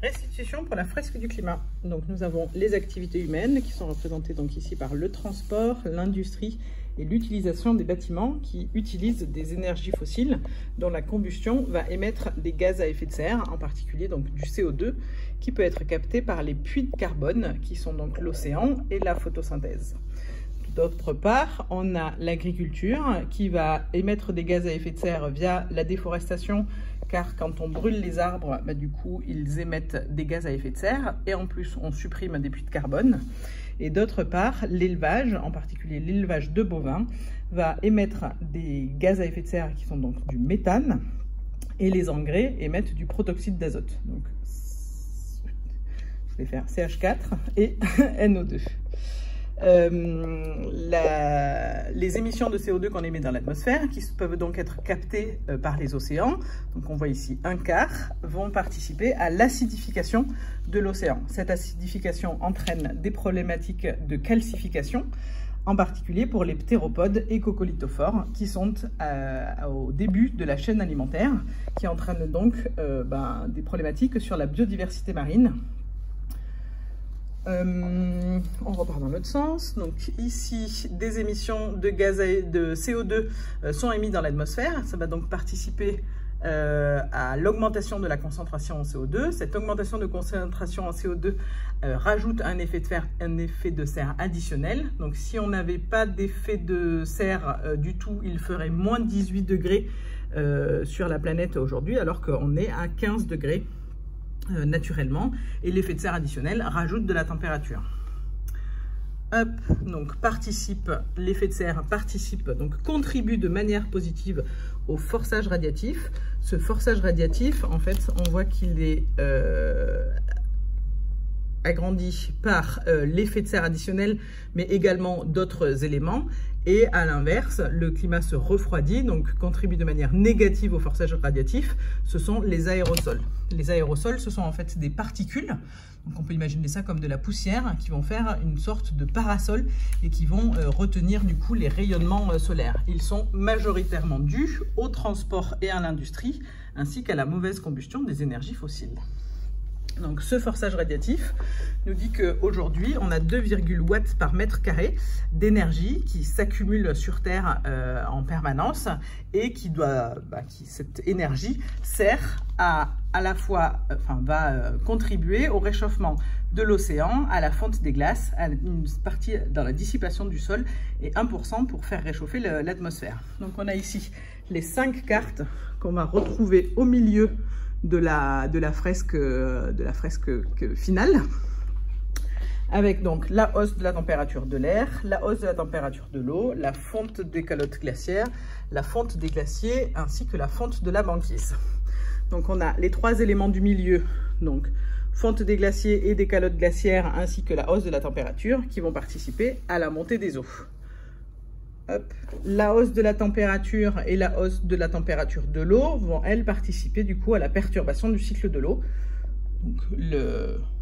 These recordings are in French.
Restitution pour la fresque du climat. Donc nous avons les activités humaines qui sont représentées donc ici par le transport, l'industrie et l'utilisation des bâtiments qui utilisent des énergies fossiles dont la combustion va émettre des gaz à effet de serre, en particulier donc du CO2 qui peut être capté par les puits de carbone qui sont donc l'océan et la photosynthèse. D'autre part, on a l'agriculture qui va émettre des gaz à effet de serre via la déforestation, car quand on brûle les arbres, du coup, ils émettent des gaz à effet de serre et en plus, on supprime des puits de carbone. Et d'autre part, l'élevage, en particulier l'élevage de bovins, va émettre des gaz à effet de serre qui sont donc du méthane et les engrais émettent du protoxyde d'azote. Donc, je vais faire CH4 et NO2. Les émissions de CO2 qu'on émet dans l'atmosphère, qui peuvent donc être captées par les océans, donc on voit ici un quart, vont participer à l'acidification de l'océan. Cette acidification entraîne des problématiques de calcification, en particulier pour les ptéropodes et coccolithophores, qui sont au début de la chaîne alimentaire, qui entraînent donc des problématiques sur la biodiversité marine. On repart dans l'autre sens. Donc ici, des émissions de gaz de CO2 sont émises dans l'atmosphère. Ça va donc participer à l'augmentation de la concentration en CO2. Cette augmentation de concentration en CO2 rajoute un effet de serre additionnel. Donc si on n'avait pas d'effet de serre du tout, il ferait moins 18 degrés sur la planète aujourd'hui, alors qu'on est à 15 degrés. Naturellement, et l'effet de serre additionnel rajoute de la température. Hop, donc l'effet de serre contribue de manière positive au forçage radiatif. Ce forçage radiatif, en fait, on voit qu'il est agrandi par l'effet de serre additionnel, mais également d'autres éléments. Et à l'inverse, le climat se refroidit, donc contribue de manière négative au forçage radiatif. Ce sont les aérosols. Les aérosols, ce sont en fait des particules, donc on peut imaginer ça comme de la poussière, qui vont faire une sorte de parasol et qui vont retenir du coup les rayonnements solaires. Ils sont majoritairement dus au transport et à l'industrie, ainsi qu'à la mauvaise combustion des énergies fossiles. Donc ce forçage radiatif nous dit qu'aujourd'hui, on a 2,8 watts par mètre carré d'énergie qui s'accumule sur Terre en permanence et cette énergie sert à la fois, va contribuer au réchauffement de l'océan, à la fonte des glaces, à une partie dans la dissipation du sol et 1% pour faire réchauffer l'atmosphère. Donc on a ici les 5 cartes qu'on va retrouver au milieu de la fresque finale, avec donc la hausse de la température de l'air, la hausse de la température de l'eau, la fonte des calottes glaciaires, la fonte des glaciers ainsi que la fonte de la banquise. Donc on a les 3 éléments du milieu, donc fonte des glaciers et des calottes glaciaires ainsi que la hausse de la température qui vont participer à la montée des eaux. Hop. La hausse de la température et la hausse de la température de l'eau vont, elles, participer du coup à la perturbation du cycle de l'eau. Donc, il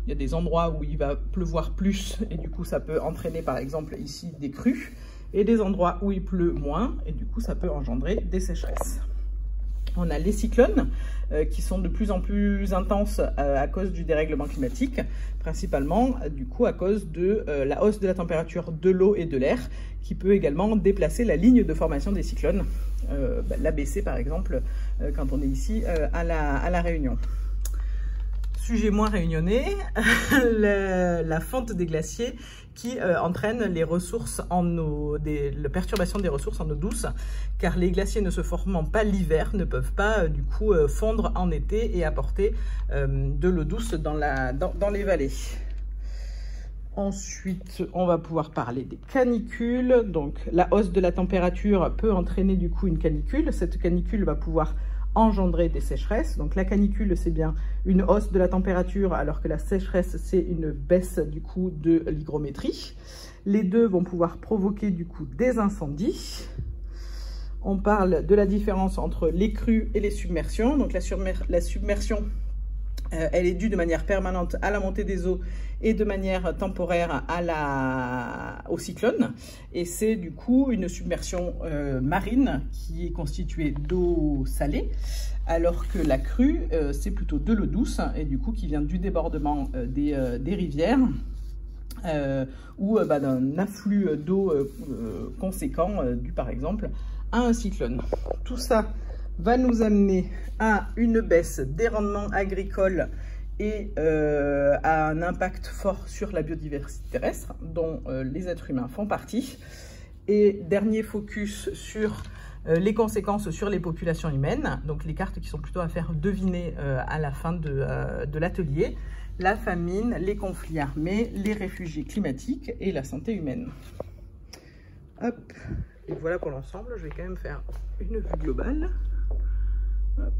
y a des endroits où il va pleuvoir plus et du coup ça peut entraîner par exemple ici des crues, et des endroits où il pleut moins et du coup ça peut engendrer des sécheresses. On a les cyclones qui sont de plus en plus intenses à cause du dérèglement climatique, principalement du coup à cause de la hausse de la température de l'eau et de l'air, qui peut également déplacer la ligne de formation des cyclones, l'ABC par exemple, quand on est ici à la Réunion. Sujet moins réunionnais, la fonte des glaciers qui entraîne les ressources la perturbation des ressources en eau douce, car les glaciers ne se formant pas l'hiver ne peuvent pas du coup fondre en été et apporter de l'eau douce dans les vallées. Ensuite, on va pouvoir parler des canicules. Donc la hausse de la température peut entraîner du coup une canicule. Cette canicule va pouvoir engendrer des sécheresses. Donc la canicule, c'est bien une hausse de la température, alors que la sécheresse, c'est une baisse du coup de l'hygrométrie. Les deux vont pouvoir provoquer du coup des incendies. On parle de la différence entre les crues et les submersions. Donc la submersion Elle est due de manière permanente à la montée des eaux et de manière temporaire au cyclone. Et c'est du coup une submersion marine qui est constituée d'eau salée, alors que la crue, c'est plutôt de l'eau douce, et du coup qui vient du débordement des rivières, ou d'un afflux d'eau conséquent, dû par exemple à un cyclone. Tout ça va nous amener à une baisse des rendements agricoles et à un impact fort sur la biodiversité terrestre, dont les êtres humains font partie. Et dernier focus sur les conséquences sur les populations humaines, donc les cartes qui sont plutôt à faire deviner à la fin de l'atelier: la famine, les conflits armés, les réfugiés climatiques et la santé humaine. Hop, et voilà pour l'ensemble. Je vais quand même faire une vue globale. Hop.